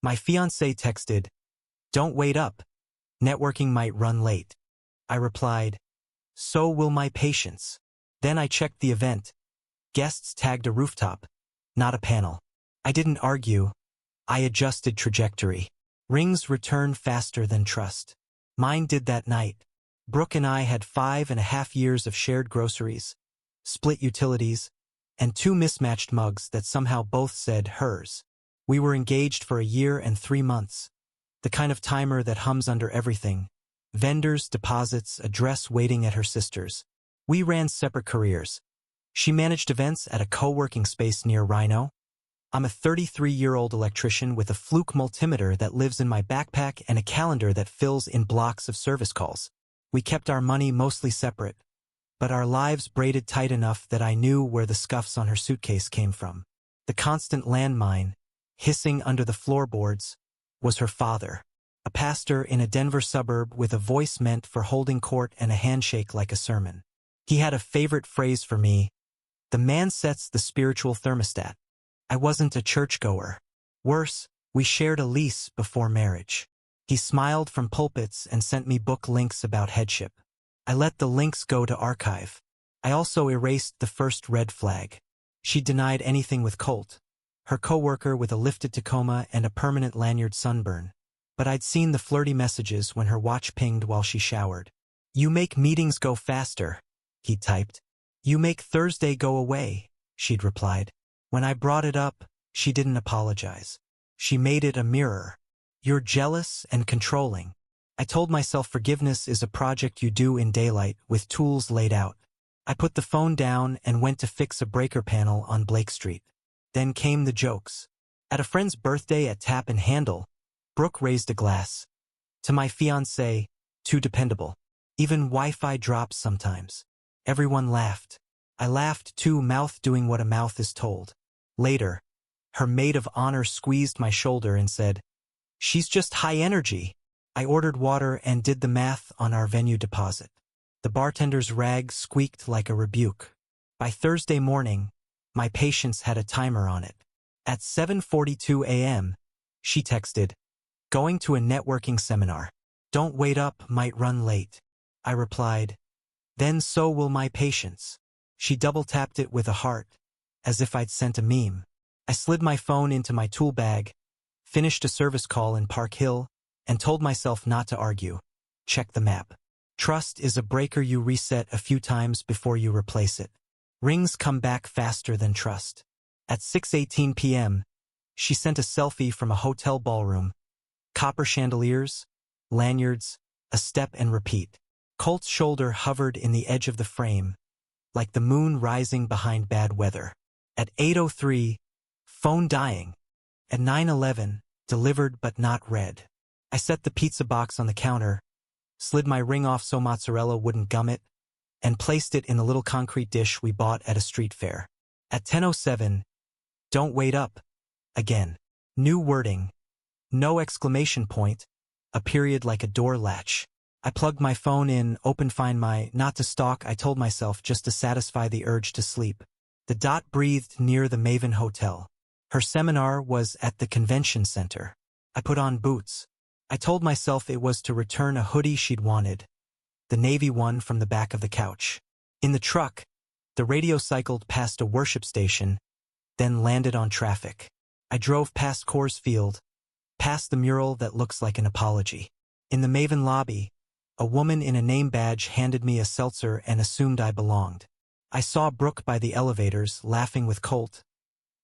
My fiancé texted, "Don't wait up. Networking might run late." I replied, "So will my patience." Then I checked the event. Guests tagged a rooftop, not a panel. I didn't argue. I adjusted trajectory. Rings return faster than trust. Mine did that night. Brooke and I had 5.5 years of shared groceries, split utilities, and 2 mismatched mugs that somehow both said hers. We were engaged for a year and 3 months. The kind of timer that hums under everything. Vendors, deposits, a dress waiting at her sister's. We ran separate careers. She managed events at a co-working space near Rhino. I'm a 33-year-old electrician with a fluke multimeter that lives in my backpack and a calendar that fills in blocks of service calls. We kept our money mostly separate, but our lives braided tight enough that I knew where the scuffs on her suitcase came from. The constant landmine, hissing under the floorboards, was her father, a pastor in a Denver suburb with a voice meant for holding court and a handshake like a sermon. He had a favorite phrase for me: "The man sets the spiritual thermostat." I wasn't a churchgoer. Worse, we shared a lease before marriage. He smiled from pulpits and sent me book links about headship. I let the links go to archive. I also erased the first red flag. She denied anything with Colt, her coworker with a lifted Tacoma and a permanent lanyard sunburn. But I'd seen the flirty messages when her watch pinged while she showered. "You make meetings go faster," he typed. "You make Thursday go away," she'd replied. When I brought it up, she didn't apologize. She made it a mirror. "You're jealous and controlling." I told myself forgiveness is a project you do in daylight with tools laid out. I put the phone down and went to fix a breaker panel on Blake Street. Then came the jokes. At a friend's birthday at Tap and Handle, Brooke raised a glass. To my fiancé, too dependable. Even Wi-Fi drops sometimes. Everyone laughed. I laughed too, mouth doing what a mouth is told. Later, her maid of honor squeezed my shoulder and said, "She's just high energy." I ordered water and did the math on our venue deposit. The bartender's rag squeaked like a rebuke. By Thursday morning, my patience had a timer on it. At 7:42 a.m., she texted, "Going to a networking seminar. Don't wait up, might run late." I replied, "Then so will my patience." She double-tapped it with a heart, as if I'd sent a meme. I slid my phone into my tool bag, finished a service call in Park Hill, and told myself not to argue. Check the map. Trust is a breaker you reset a few times before you replace it. Rings come back faster than trust. At 6:18 p.m., she sent a selfie from a hotel ballroom. Copper chandeliers, lanyards, a step and repeat. Colt's shoulder hovered in the edge of the frame, like the moon rising behind bad weather. At 8:03, phone dying. At 9:11, delivered but not read. I set the pizza box on the counter, slid my ring off so mozzarella wouldn't gum it, and placed it in a little concrete dish we bought at a street fair. At 10:07, "Don't wait up." Again. New wording. No exclamation point, a period like a door latch. I plugged my phone in, Find My, not to stalk, I told myself, just to satisfy the urge to sleep. The dot breathed near the Maven Hotel. Her seminar was at the convention center. I put on boots. I told myself it was to return a hoodie she'd wanted, the navy one from the back of the couch. In the truck, the radio cycled past a worship station, then landed on traffic. I drove past Coors Field, past the mural that looks like an apology. In the Maven lobby, a woman in a name badge handed me a seltzer and assumed I belonged. I saw Brooke by the elevators, laughing with Colt,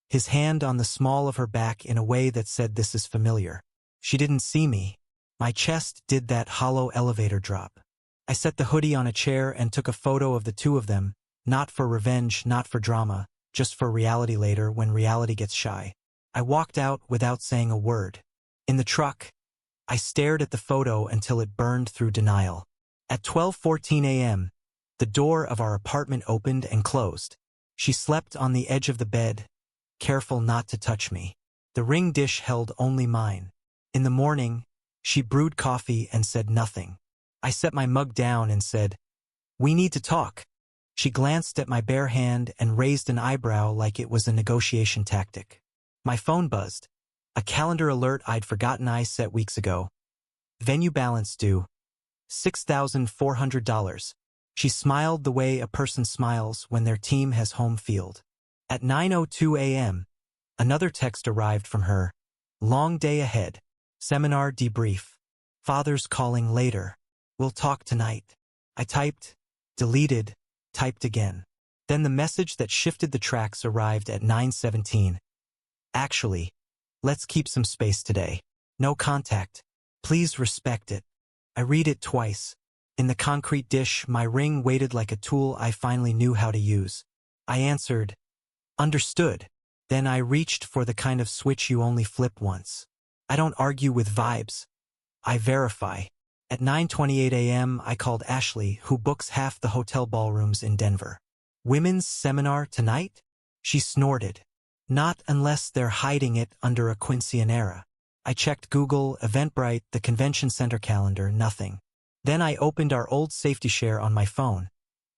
his hand on the small of her back in a way that said, "This is familiar." She didn't see me. My chest did that hollow elevator drop. I set the hoodie on a chair and took a photo of the two of them, not for revenge, not for drama, just for reality later when reality gets shy. I walked out without saying a word. In the truck, I stared at the photo until it burned through denial. At 12:14 a.m., the door of our apartment opened and closed. She slept on the edge of the bed, careful not to touch me. The ring dish held only mine. In the morning, she brewed coffee and said nothing. I set my mug down and said, "We need to talk." She glanced at my bare hand and raised an eyebrow like it was a negotiation tactic. My phone buzzed. A calendar alert I'd forgotten I set weeks ago. Venue balance due. $6,400. She smiled the way a person smiles when their team has home field. At 9:02 a.m., another text arrived from her. Long day ahead. Seminar debrief. Father's calling later. We'll talk tonight. I typed, deleted, typed again. Then the message that shifted the tracks arrived at 9:17. Actually, let's keep some space today. No contact. Please respect it. I read it twice. In the concrete dish, my ring waited like a tool I finally knew how to use. I answered, understood. Then I reached for the kind of switch you only flip once. I don't argue with vibes. I verify. At 9:28 a.m., I called Ashley, who books half the hotel ballrooms in Denver. Women's seminar tonight? She snorted. Not unless they're hiding it under a quinceañera. I checked Google, Eventbrite, the convention center calendar, nothing. Then I opened our old safety share on my phone,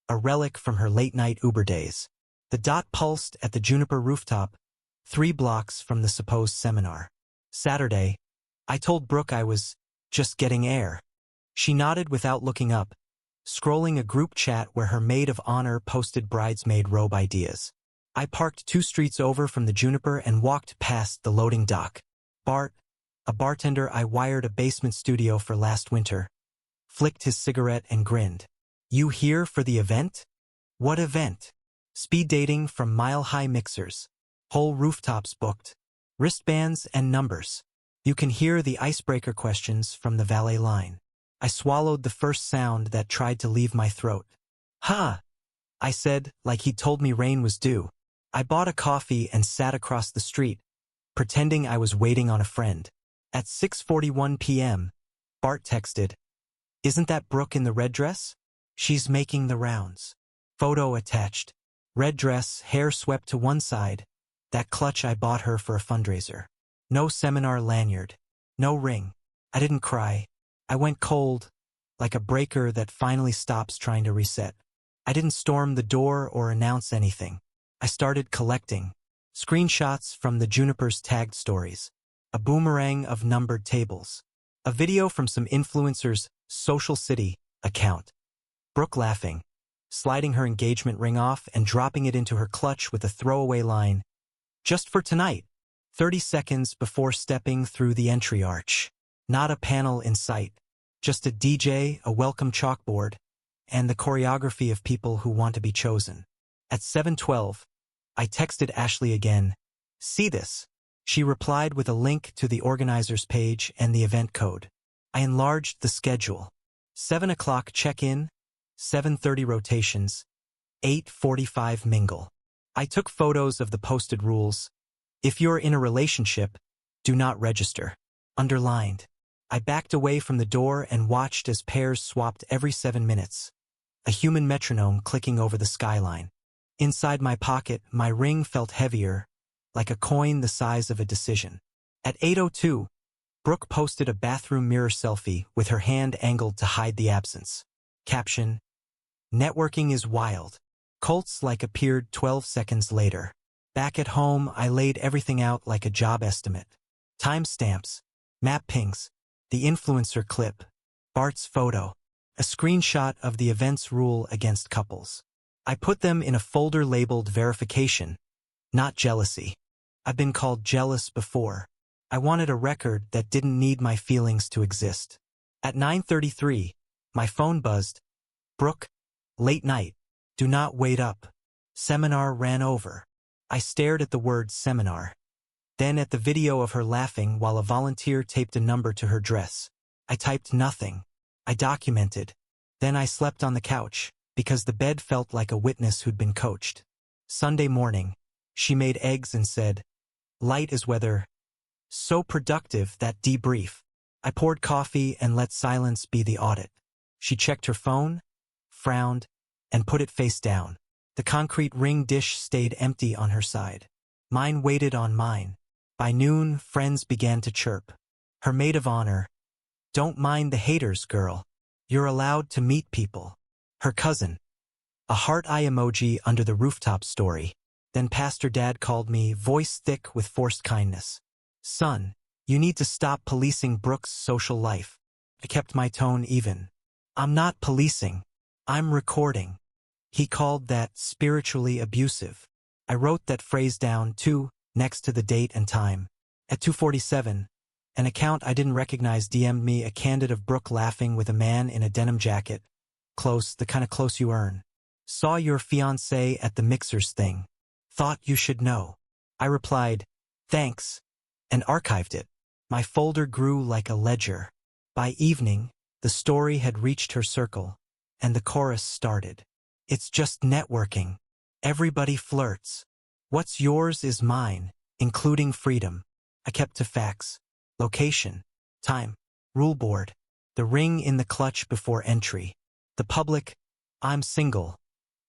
a relic from her late-night Uber days. The dot pulsed at the Juniper Rooftop, 3 blocks from the supposed seminar. Saturday, I told Brooke I was just getting air. She nodded without looking up, scrolling a group chat where her maid of honor posted bridesmaid robe ideas. I parked 2 streets over from the Juniper and walked past the loading dock. Bart, a bartender I wired a basement studio for last winter, flicked his cigarette and grinned. You here for the event? What event? Speed dating from mile-high mixers. Whole rooftops booked. Wristbands and numbers. You can hear the icebreaker questions from the valet line. I swallowed the first sound that tried to leave my throat. Ha! I said, like he'd told me rain was due. I bought a coffee and sat across the street, pretending I was waiting on a friend. At 6:41 p.m., Bart texted, Isn't that Brooke in the red dress? She's making the rounds. Photo attached. Red dress, hair swept to one side. That clutch I bought her for a fundraiser. No seminar lanyard. No ring. I didn't cry. I went cold, like a breaker that finally stops trying to reset. I didn't storm the door or announce anything. I started collecting. Screenshots from the Juniper's tagged stories. A boomerang of numbered tables. A video from some influencer's Social City account. Brooke laughing, sliding her engagement ring off and dropping it into her clutch with a throwaway line. Just for tonight, 30 seconds before stepping through the entry arch. Not a panel in sight, just a DJ, a welcome chalkboard, and the choreography of people who want to be chosen. At 7:12, I texted Ashley again. See this? She replied with a link to the organizer's page and the event code. I enlarged the schedule. 7 o'clock check-in, 7:30 rotations, 8:45 mingle. I took photos of the posted rules. If you're in a relationship, do not register. Underlined. I backed away from the door and watched as pairs swapped every 7 minutes. A human metronome clicking over the skyline. Inside my pocket, my ring felt heavier, like a coin the size of a decision. At 8:02, Brooke posted a bathroom mirror selfie with her hand angled to hide the absence. Caption: Networking is wild. Colts-like appeared 12 seconds later. Back at home, I laid everything out like a job estimate. Timestamps, map pings, the influencer clip, Bart's photo, a screenshot of the event's rule against couples. I put them in a folder labeled verification, not jealousy. I've been called jealous before. I wanted a record that didn't need my feelings to exist. At 9:33, my phone buzzed. Brooke, late night. Do not wait up. Seminar ran over. I stared at the word seminar. Then at the video of her laughing while a volunteer taped a number to her dress. I typed nothing. I documented. Then I slept on the couch, because the bed felt like a witness who'd been coached. Sunday morning, she made eggs and said, light as weather. So productive, that debrief. I poured coffee and let silence be the audit. She checked her phone, frowned, and put it face down. The concrete ring dish stayed empty on her side. Mine waited on mine. By noon, friends began to chirp. Her maid of honor. Don't mind the haters, girl. You're allowed to meet people. Her cousin. A heart eye emoji under the rooftop story. Then Pastor Dad called me, voice thick with forced kindness. Son, you need to stop policing Brooke's social life. I kept my tone even. I'm not policing. I'm recording. He called that spiritually abusive. I wrote that phrase down, too, next to the date and time. At 2:47, an account I didn't recognize DM'd me a candid of Brooke laughing with a man in a denim jacket. Close, the kind of close you earn. Saw your fiancé at the mixers thing. Thought you should know. I replied, thanks, and archived it. My folder grew like a ledger. By evening, the story had reached her circle, and the chorus started. It's just networking. Everybody flirts. What's yours is mine, including freedom. I kept to facts. Location, time, rule board, the ring in the clutch before entry. The public, I'm single.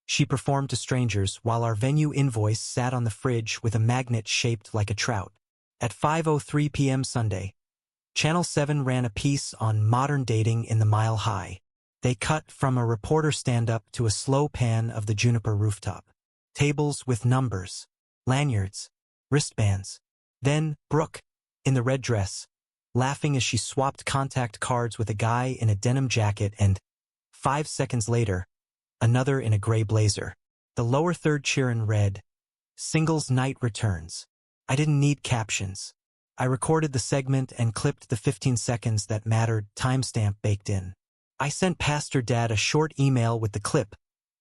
She performed to strangers while our venue invoice sat on the fridge with a magnet shaped like a trout. At 5:03 p.m. Sunday, Channel 7 ran a piece on modern dating in the Mile High. They cut from a reporter stand-up to a slow pan of the Juniper rooftop. Tables with numbers, lanyards, wristbands. Then Brooke, in the red dress, laughing as she swapped contact cards with a guy in a denim jacket, and 5 seconds later, another in a gray blazer. The lower third cheerin' read, Singles Night Returns. I didn't need captions. I recorded the segment and clipped the 15 seconds that mattered, timestamp baked in. I sent Pastor Dad a short email with the clip.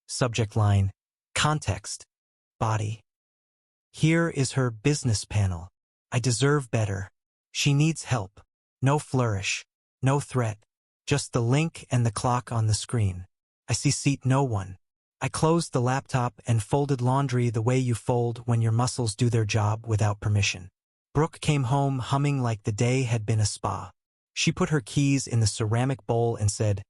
Subject line, context, body. Here is her business panel. I deserve better. She needs help. No flourish. No threat. Just the link and the clock on the screen. I CC'd no one. I closed the laptop and folded laundry the way you fold when your muscles do their job without permission. Brooke came home humming like the day had been a spa. She put her keys in the ceramic bowl and said,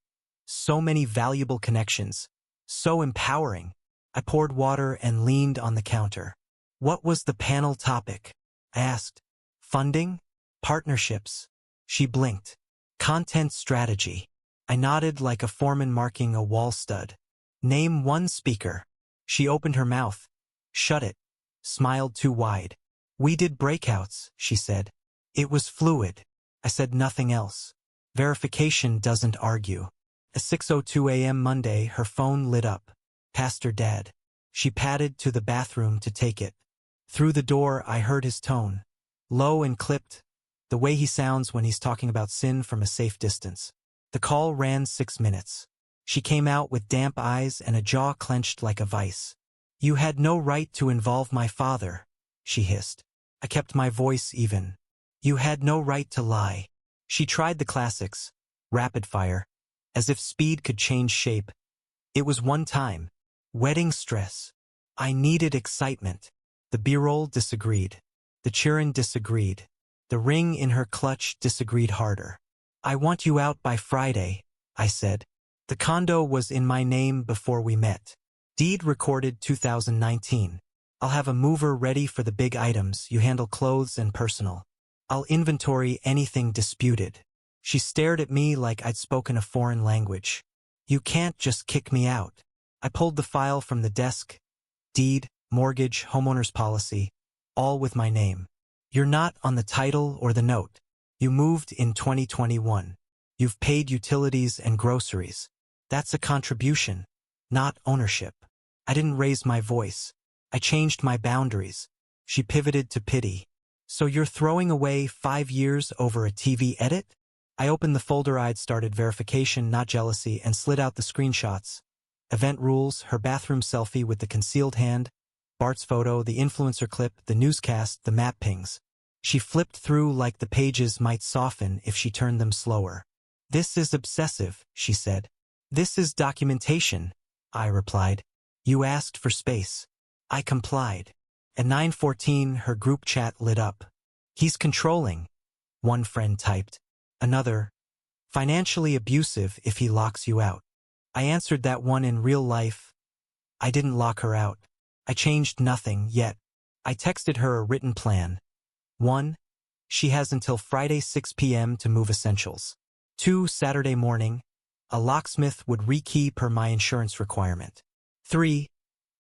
so many valuable connections. So empowering. I poured water and leaned on the counter. What was the panel topic? I asked. Funding? Partnerships? She blinked. Content strategy. I nodded like a foreman marking a wall stud. Name one speaker. She opened her mouth. Shut it. Smiled too wide. We did breakouts, she said. It was fluid. I said nothing else. Verification doesn't argue. At 6:02 a.m. Monday, her phone lit up. Pastor Dad. She padded to the bathroom to take it. Through the door, I heard his tone. Low and clipped, the way he sounds when he's talking about sin from a safe distance. The call ran 6 minutes. She came out with damp eyes and a jaw clenched like a vice. You had no right to involve my father, she hissed. I kept my voice even. You had no right to lie. She tried the classics, rapid fire, as if speed could change shape. It was one time. Wedding stress. I needed excitement. The B-roll disagreed. The cheerin' disagreed. The ring in her clutch disagreed harder. I want you out by Friday, I said. The condo was in my name before we met. Deed recorded 2019. I'll have a mover ready for the big items. You handle clothes and personal. I'll inventory anything disputed. She stared at me like I'd spoken a foreign language. You can't just kick me out. I pulled the file from the desk. Deed, mortgage, homeowner's policy, all with my name. You're not on the title or the note. You moved in 2021. You've paid utilities and groceries. That's a contribution, not ownership. I didn't raise my voice. I changed my boundaries. She pivoted to pity. So you're throwing away 5 years over a TV edit? I opened the folder I'd started, verification, not jealousy, and slid out the screenshots. Event rules, her bathroom selfie with the concealed hand, Bart's photo, the influencer clip, the newscast, the map pings. She flipped through like the pages might soften if she turned them slower. This is obsessive, she said. This is documentation, I replied. You asked for space. I complied. At 9:14, her group chat lit up. He's controlling, one friend typed. Another, financially abusive if he locks you out. I answered that one in real life. I didn't lock her out. I changed nothing yet. I texted her a written plan. 1. She has until Friday 6 p.m. to move essentials. 2. Saturday morning, a locksmith would rekey per my insurance requirement. 3.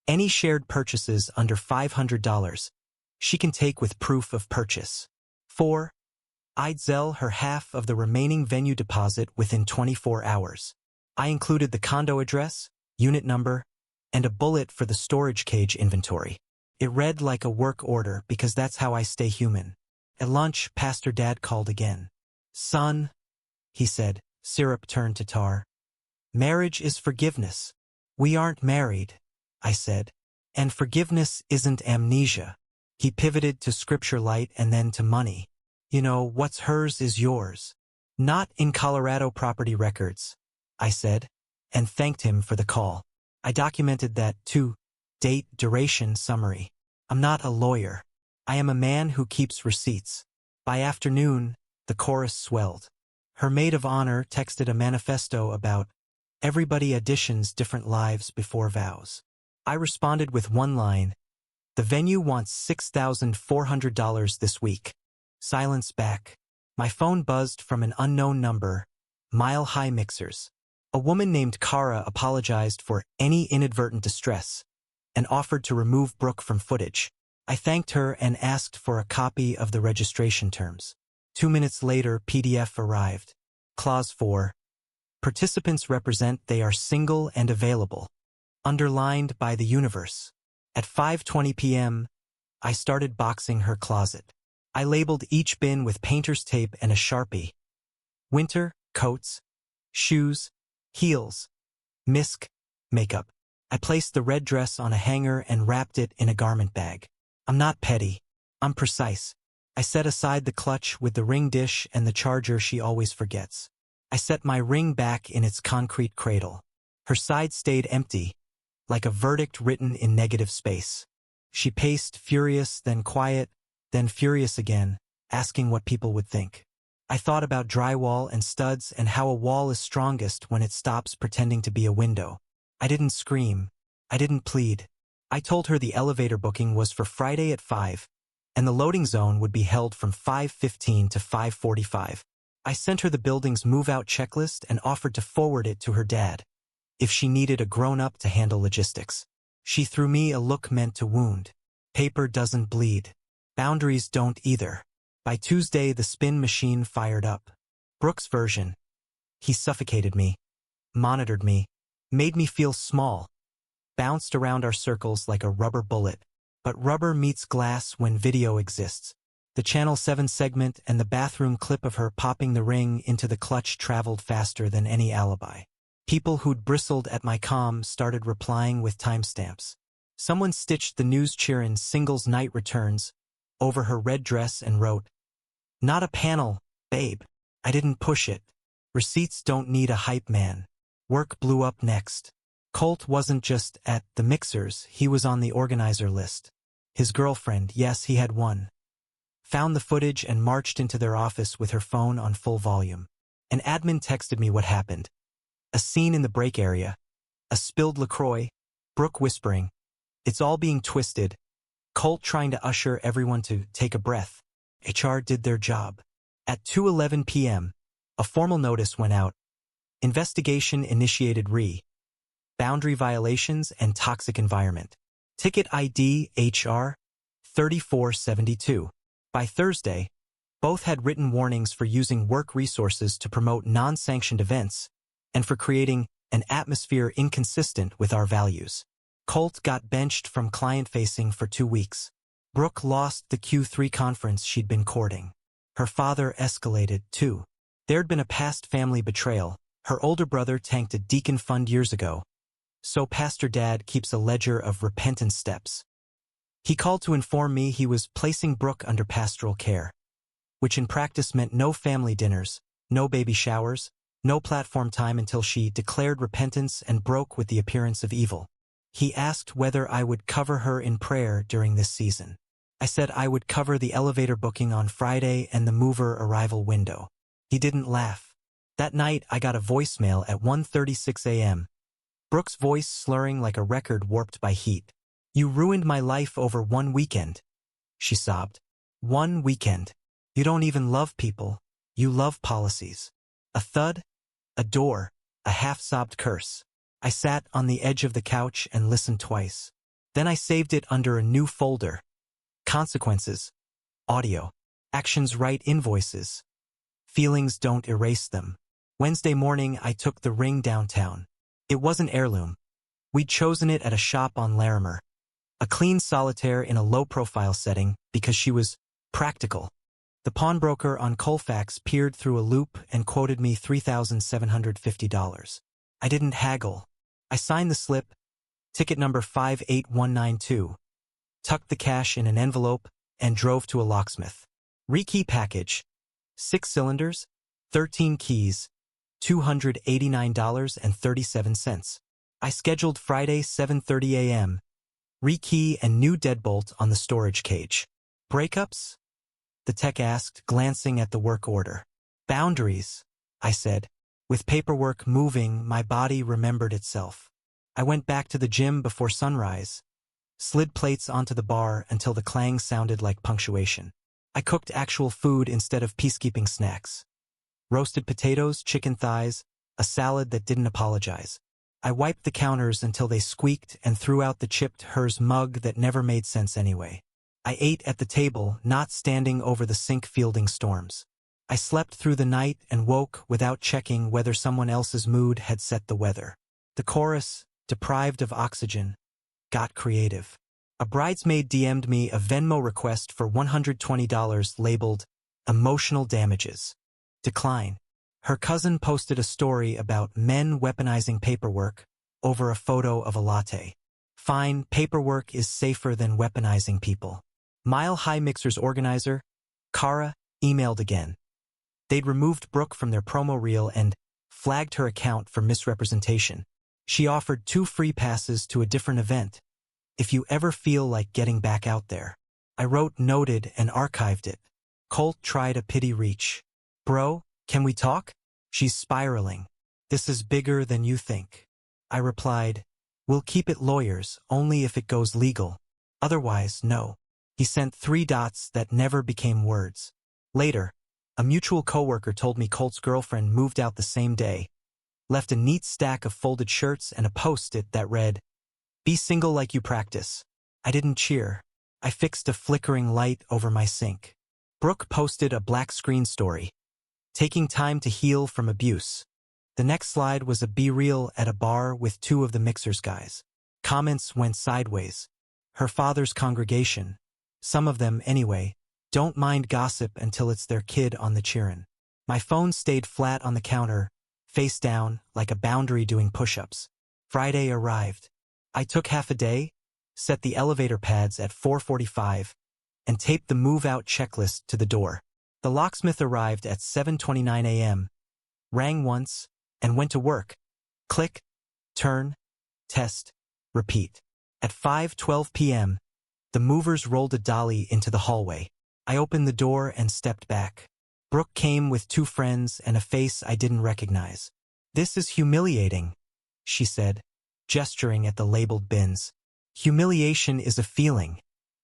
Any shared purchases under $500, she can take with proof of purchase. 4. I'd Zelle her half of the remaining venue deposit within 24 hours. I included the condo address, unit number, and a bullet for the storage cage inventory. It read like a work order because that's how I stay human. At lunch, Pastor Dad called again. "Son," he said, syrup turned to tar. "Marriage is forgiveness. We aren't married," I said. "And forgiveness isn't amnesia." He pivoted to scripture light and then to money. "You know, what's hers is yours. Not in Colorado property records," I said, and thanked him for the call. I documented that, too. Date, duration, summary. I'm not a lawyer. I am a man who keeps receipts. By afternoon, the chorus swelled. Her maid of honor texted a manifesto about everybody auditions different lives before vows. I responded with one line, "The venue wants $6,400 this week." Silence back. My phone buzzed from an unknown number, Mile High Mixers. A woman named Kara apologized for any inadvertent distress and offered to remove Brooke from footage. I thanked her and asked for a copy of the registration terms. 2 minutes later, PDF arrived. Clause 4. Participants represent they are single and available. Underlined by the universe. At 5:20 p.m., I started boxing her closet. I labeled each bin with painter's tape and a Sharpie. Winter, coats, shoes, heels, misc, makeup. I placed the red dress on a hanger and wrapped it in a garment bag. I'm not petty. I'm precise. I set aside the clutch with the ring dish and the charger she always forgets. I set my ring back in its concrete cradle. Her side stayed empty, like a verdict written in negative space. She paced, furious, then quiet, then furious again, asking what people would think. I thought about drywall and studs and how a wall is strongest when it stops pretending to be a window. I didn't scream. I didn't plead. I told her the elevator booking was for Friday at 5, and the loading zone would be held from 5:15 to 5:45. I sent her the building's move-out checklist and offered to forward it to her dad, if she needed a grown-up to handle logistics. She threw me a look meant to wound. Paper doesn't bleed. Boundaries don't either. By Tuesday, the spin machine fired up. Brooke's version. He suffocated me, monitored me, made me feel small, bounced around our circles like a rubber bullet. But rubber meets glass when video exists. The Channel 7 segment and the bathroom clip of her popping the ring into the clutch traveled faster than any alibi. People who'd bristled at my comm started replying with timestamps. Someone stitched the news cheer in singles night returns over her red dress and wrote, "Not a panel, babe. I didn't push it. Receipts don't need a hype man." Work blew up next. Colt wasn't just at the mixers, he was on the organizer list. His girlfriend, yes, he had one, found the footage and marched into their office with her phone on full volume. An admin texted me what happened. A scene in the break area. A spilled LaCroix. Brooke whispering, "It's all being twisted." Colt trying to usher everyone to take a breath. HR did their job. At 2:11 p.m., a formal notice went out. Investigation initiated boundary violations and toxic environment. Ticket ID HR 3472. By Thursday, both had written warnings for using work resources to promote non-sanctioned events and for creating an atmosphere inconsistent with our values. Colt got benched from client-facing for 2 weeks. Brooke lost the Q3 conference she'd been courting. Her father escalated, too. There'd been a past family betrayal. Her older brother tanked a deacon fund years ago, so Pastor Dad keeps a ledger of repentance steps. He called to inform me he was placing Brooke under pastoral care, which in practice meant no family dinners, no baby showers, no platform time until she declared repentance and broke with the appearance of evil. He asked whether I would cover her in prayer during this season. I said I would cover the elevator booking on Friday and the mover arrival window. He didn't laugh. That night, I got a voicemail at 1:36 a.m. Brooke's voice slurring like a record warped by heat. "You ruined my life over one weekend," she sobbed. "One weekend. You don't even love people. You love policies." A thud, a door, a half-sobbed curse. I sat on the edge of the couch and listened twice. Then I saved it under a new folder. Consequences. Audio. Actions write invoices. Feelings don't erase them. Wednesday morning, I took the ring downtown. It was an heirloom. We'd chosen it at a shop on Larimer. A clean solitaire in a low-profile setting because she was practical. The pawnbroker on Colfax peered through a loop and quoted me $3,750. I didn't haggle. I signed the slip, ticket number 58192, tucked the cash in an envelope, and drove to a locksmith. Rekey package. 6 cylinders, 13 keys, $289.37. I scheduled Friday 7:30 a.m. Rekey and new deadbolt on the storage cage. Breakups? The tech asked, glancing at the work order. Boundaries, I said. With paperwork moving, my body remembered itself. I went back to the gym before sunrise, slid plates onto the bar until the clang sounded like punctuation. I cooked actual food instead of peacekeeping snacks. Roasted potatoes, chicken thighs, a salad that didn't apologize. I wiped the counters until they squeaked and threw out the chipped Hers mug that never made sense anyway. I ate at the table, not standing over the sink fielding storms. I slept through the night and woke without checking whether someone else's mood had set the weather. The chorus, deprived of oxygen, got creative. A bridesmaid DM'd me a Venmo request for $120 labeled emotional damages. Decline. Her cousin posted a story about men weaponizing paperwork over a photo of a latte. Fine, paperwork is safer than weaponizing people. Mile High Mixer's organizer, Kara, emailed again. They'd removed Brooke from their promo reel and flagged her account for misrepresentation. She offered 2 free passes to a different event. If you ever feel like getting back out there. I wrote noted and archived it. Colt tried a pity reach. Bro, can we talk? She's spiraling. This is bigger than you think. I replied, we'll keep it lawyers, only if it goes legal. Otherwise, no. He sent 3 dots that never became words. Later, a mutual coworker told me Colt's girlfriend moved out the same day, left a neat stack of folded shirts and a post-it that read, be single like you practice. I didn't cheer. I fixed a flickering light over my sink. Brooke posted a black screen story, taking time to heal from abuse. The next slide was a be-real at a bar with 2 of the Mixers guys. Comments went sideways. Her father's congregation, some of them anyway, don't mind gossip until it's their kid on the cheerin'. My phone stayed flat on the counter, face down, like a boundary doing push-ups. Friday arrived. I took half a day, set the elevator pads at 4:45, and taped the move-out checklist to the door. The locksmith arrived at 7:29 a.m., rang once, and went to work. Click, turn, test, repeat. At 5:12 p.m., the movers rolled a dolly into the hallway. I opened the door and stepped back. Brooke came with 2 friends and a face I didn't recognize. This is humiliating, she said, gesturing at the labeled bins. Humiliation is a feeling,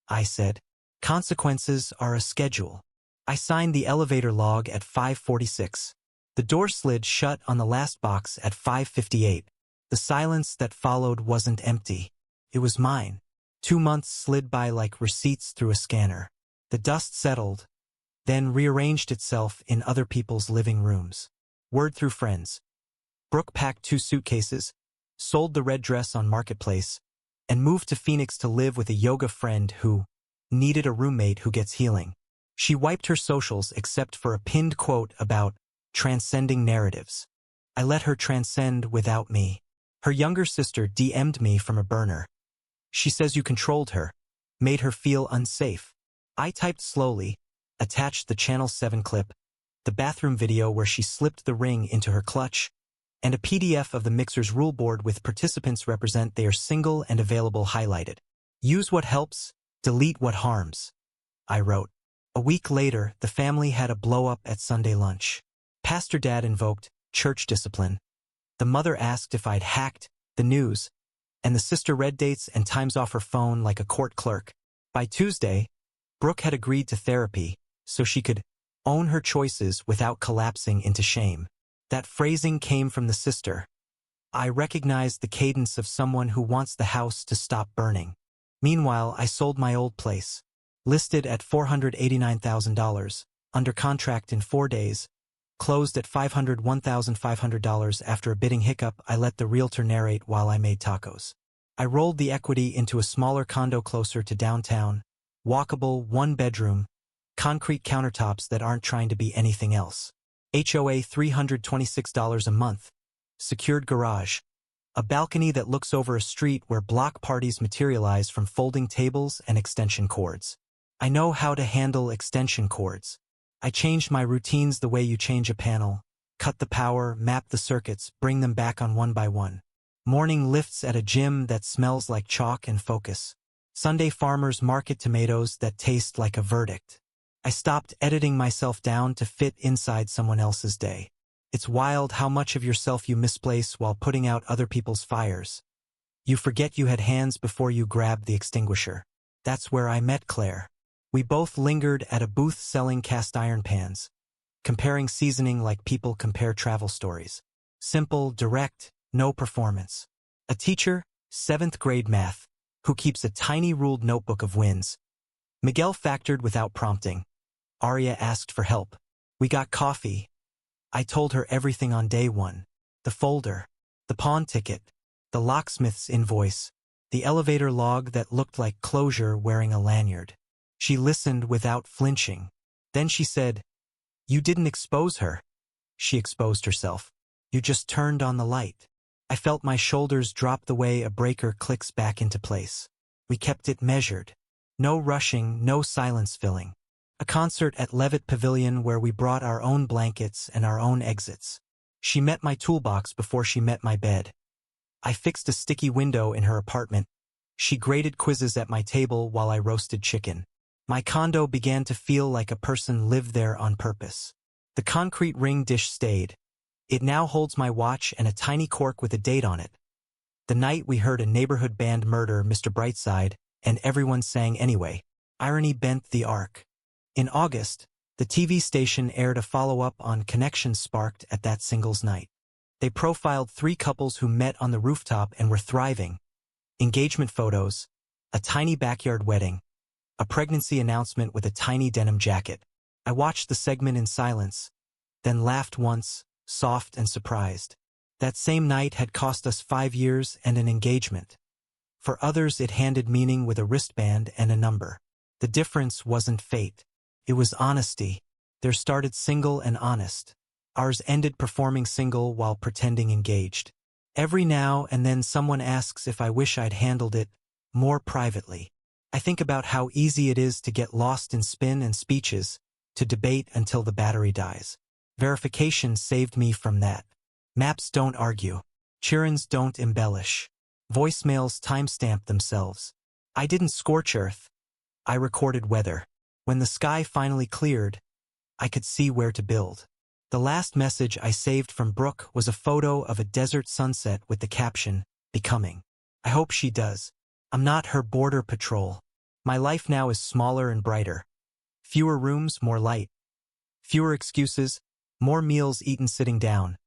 I said. Consequences are a schedule. I signed the elevator log at 5:46. The door slid shut on the last box at 5:58. The silence that followed wasn't empty. It was mine. 2 months slid by like receipts through a scanner. The dust settled, then rearranged itself in other people's living rooms. Word through friends. Brooke packed 2 suitcases, sold the red dress on Marketplace, and moved to Phoenix to live with a yoga friend who needed a roommate who gets healing. She wiped her socials except for a pinned quote about transcending narratives. I let her transcend without me. Her younger sister DM'd me from a burner. She says you controlled her, made her feel unsafe. I typed slowly, attached the Channel 7 clip, the bathroom video where she slipped the ring into her clutch, and a PDF of the Mixer's rule board with participants represent they are single and available highlighted. Use what helps, delete what harms, I wrote. A week later, the family had a blow-up at Sunday lunch. Pastor Dad invoked church discipline. The mother asked if I'd hacked the news, and the sister read dates and times off her phone like a court clerk. By Tuesday, Brooke had agreed to therapy so she could own her choices without collapsing into shame. That phrasing came from the sister. I recognized the cadence of someone who wants the house to stop burning. Meanwhile, I sold my old place. Listed at $489,000, under contract in 4 days, closed at $501,500. After a bidding hiccup, I let the realtor narrate while I made tacos. I rolled the equity into a smaller condo closer to downtown, walkable, 1-bedroom, concrete countertops that aren't trying to be anything else. HOA $326 a month, secured garage, a balcony that looks over a street where block parties materialize from folding tables and extension cords. I know how to handle extension cords. I changed my routines the way you change a panel, cut the power, map the circuits, bring them back on one by one. Morning lifts at a gym that smells like chalk and focus. Sunday farmers market tomatoes that taste like a verdict. I stopped editing myself down to fit inside someone else's day. It's wild how much of yourself you misplace while putting out other people's fires. You forget you had hands before you grabbed the extinguisher. That's where I met Claire. We both lingered at a booth selling cast iron pans, comparing seasoning like people compare travel stories. Simple, direct, no performance. A teacher, 7th grade math, who keeps a tiny ruled notebook of wins. Miguel factored without prompting. Arya asked for help. We got coffee. I told her everything on day 1. The folder, the pawn ticket, the locksmith's invoice, the elevator log that looked like closure wearing a lanyard. She listened without flinching. Then she said, "You didn't expose her." She exposed herself. "You just turned on the light." I felt my shoulders drop the way a breaker clicks back into place. We kept it measured. No rushing, no silence filling. A concert at Levitt Pavilion where we brought our own blankets and our own exits. She met my toolbox before she met my bed. I fixed a sticky window in her apartment. She graded quizzes at my table while I roasted chicken. My condo began to feel like a person lived there on purpose. The concrete ring dish stayed. It now holds my watch and a tiny cork with a date on it. The night we heard a neighborhood band murder Mr. Brightside, and everyone sang anyway. Irony bent the arc. In August, the TV station aired a follow-up on connections sparked at that singles night. They profiled 3 couples who met on the rooftop and were thriving. Engagement photos, a tiny backyard wedding, a pregnancy announcement with a tiny denim jacket. I watched the segment in silence, then laughed once, soft and surprised. That same night had cost us 5 years and an engagement. For others it handed meaning with a wristband and a number. The difference wasn't fate. It was honesty. Theirs started single and honest. Ours ended performing single while pretending engaged. Every now and then someone asks if I wish I'd handled it more privately. I think about how easy it is to get lost in spin and speeches, to debate until the battery dies. Verification saved me from that. Maps don't argue. Chirons don't embellish. Voicemails timestamp themselves. I didn't scorch earth. I recorded weather. When the sky finally cleared, I could see where to build. The last message I saved from Brooke was a photo of a desert sunset with the caption, "Becoming." I hope she does. I'm not her border patrol. My life now is smaller and brighter. Fewer rooms, more light. Fewer excuses, more meals eaten sitting down.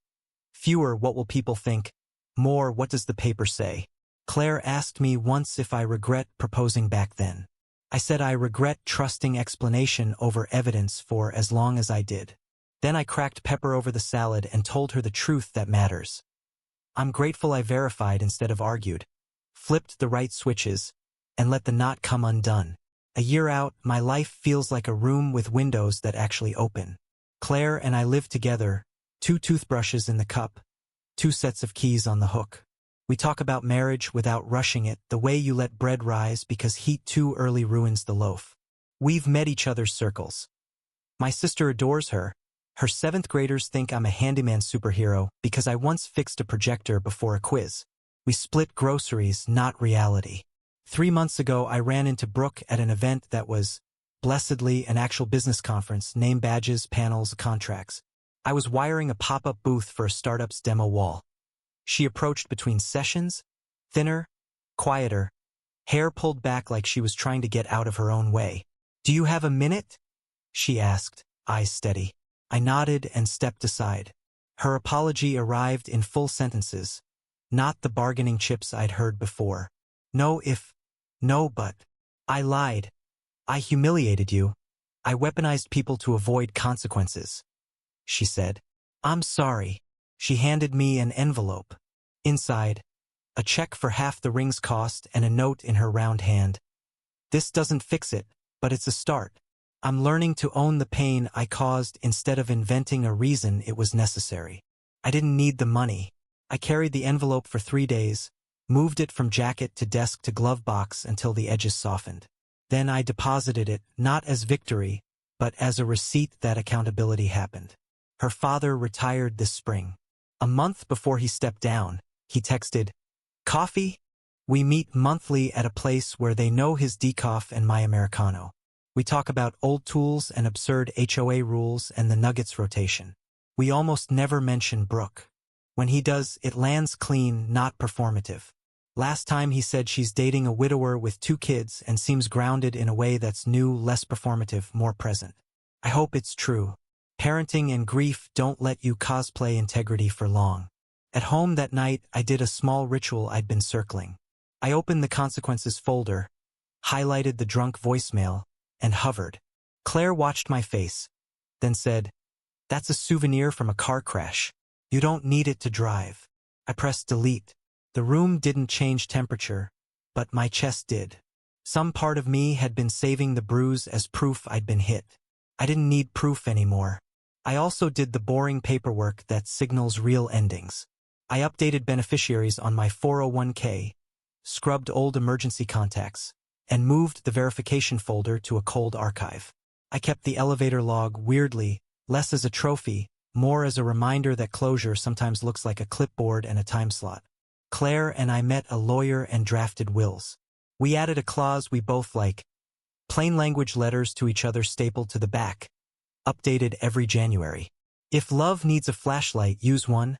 Fewer "what will people think," more "what does the paper say." Claire asked me once if I regret proposing back then. I said I regret trusting explanation over evidence for as long as I did. Then I cracked pepper over the salad and told her the truth that matters. I'm grateful I verified instead of argued, flipped the right switches, and let the knot come undone. A year out, my life feels like a room with windows that actually open. Claire and I live together, 2 toothbrushes in the cup, 2 sets of keys on the hook. We talk about marriage without rushing it, the way you let bread rise because heat too early ruins the loaf. We've met each other's circles. My sister adores her. Her 7th graders think I'm a handyman superhero because I once fixed a projector before a quiz. We split groceries, not reality. 3 months ago, I ran into Brooke at an event that was, blessedly, an actual business conference, name badges, panels, contracts. I was wiring a pop-up booth for a startup's demo wall. She approached between sessions, thinner, quieter, hair pulled back like she was trying to get out of her own way. "Do you have a minute?" she asked, eyes steady. I nodded and stepped aside. Her apology arrived in full sentences, not the bargaining chips I'd heard before. No if, no but. I lied. I humiliated you. I weaponized people to avoid consequences, she said. I'm sorry. She handed me an envelope. Inside, a check for half the ring's cost and a note in her round hand. This doesn't fix it, but it's a start. I'm learning to own the pain I caused instead of inventing a reason it was necessary. I didn't need the money. I carried the envelope for 3 days, moved it from jacket to desk to glove box until the edges softened. Then I deposited it, not as victory, but as a receipt that accountability happened. Her father retired this spring. A month before he stepped down, he texted, "Coffee? We meet monthly at a place where they know his decaf and my Americano. We talk about old tools and absurd HOA rules and the Nuggets rotation. We almost never mention Brooke. When he does, it lands clean, not performative. Last time he said she's dating a widower with 2 kids and seems grounded in a way that's new, less performative, more present. I hope it's true. Parenting and grief don't let you cosplay integrity for long." At home that night, I did a small ritual I'd been circling. I opened the consequences folder, highlighted the drunk voicemail, and hovered. Claire watched my face, then said, "That's a souvenir from a car crash. You don't need it to drive." I pressed delete. The room didn't change temperature, but my chest did. Some part of me had been saving the bruise as proof I'd been hit. I didn't need proof anymore. I also did the boring paperwork that signals real endings. I updated beneficiaries on my 401k, scrubbed old emergency contacts, and moved the verification folder to a cold archive. I kept the elevator log weirdly, less as a trophy, more as a reminder that closure sometimes looks like a clipboard and a time slot. Claire and I met a lawyer and drafted wills. We added a clause we both like, plain language letters to each other stapled to the back, updated every January. "If love needs a flashlight, use one,"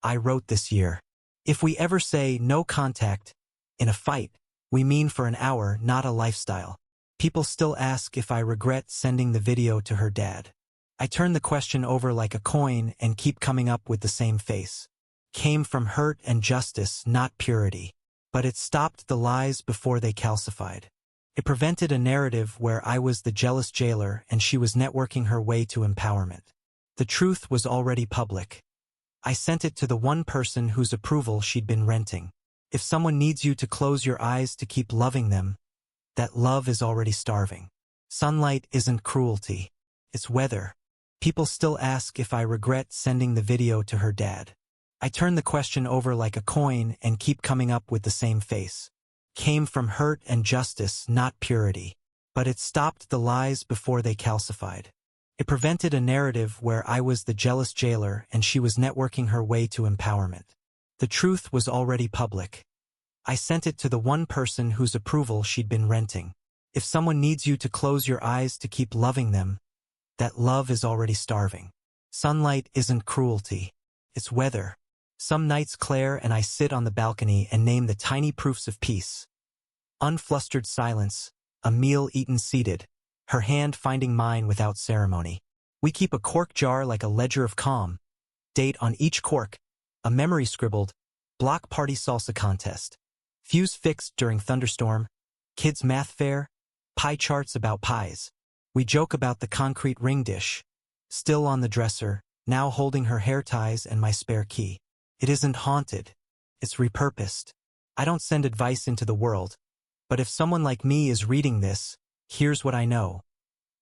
I wrote this year. "If we ever say no contact in a fight, we mean for an hour, not a lifestyle." People still ask if I regret sending the video to her dad. I turn the question over like a coin and keep coming up with the same face. Came from hurt and justice, not purity. But it stopped the lies before they calcified. It prevented a narrative where I was the jealous jailer and she was networking her way to empowerment. The truth was already public. I sent it to the one person whose approval she'd been renting. If someone needs you to close your eyes to keep loving them, that love is already starving. Sunlight isn't cruelty. It's weather. People still ask if I regret sending the video to her dad. I turn the question over like a coin and keep coming up with the same face. Came from hurt and justice, not purity. But it stopped the lies before they calcified. It prevented a narrative where I was the jealous jailer and she was networking her way to empowerment. The truth was already public. I sent it to the one person whose approval she'd been renting. If someone needs you to close your eyes to keep loving them, that love is already starving. Sunlight isn't cruelty. It's weather. Some nights Claire and I sit on the balcony and name the tiny proofs of peace. Unflustered silence, a meal eaten seated, her hand finding mine without ceremony. We keep a cork jar like a ledger of calm. Date on each cork, a memory scribbled, block party salsa contest. Fuse fixed during thunderstorm, kids math fair, pie charts about pies. We joke about the concrete ring dish, still on the dresser, now holding her hair ties and my spare key. It isn't haunted. It's repurposed. I don't send advice into the world, but if someone like me is reading this, here's what I know.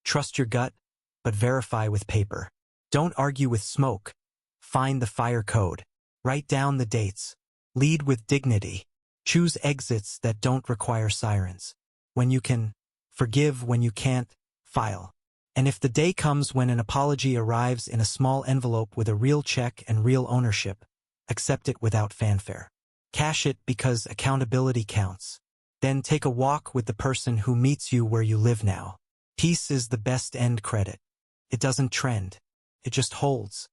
Trust your gut, but verify with paper. Don't argue with smoke. Find the fire code. Write down the dates. Lead with dignity. Choose exits that don't require sirens. When you can, forgive. When you can't, file. And if the day comes when an apology arrives in a small envelope with a real check and real ownership, accept it without fanfare. Cash it because accountability counts. Then take a walk with the person who meets you where you live now. Peace is the best end credit. It doesn't trend. It just holds.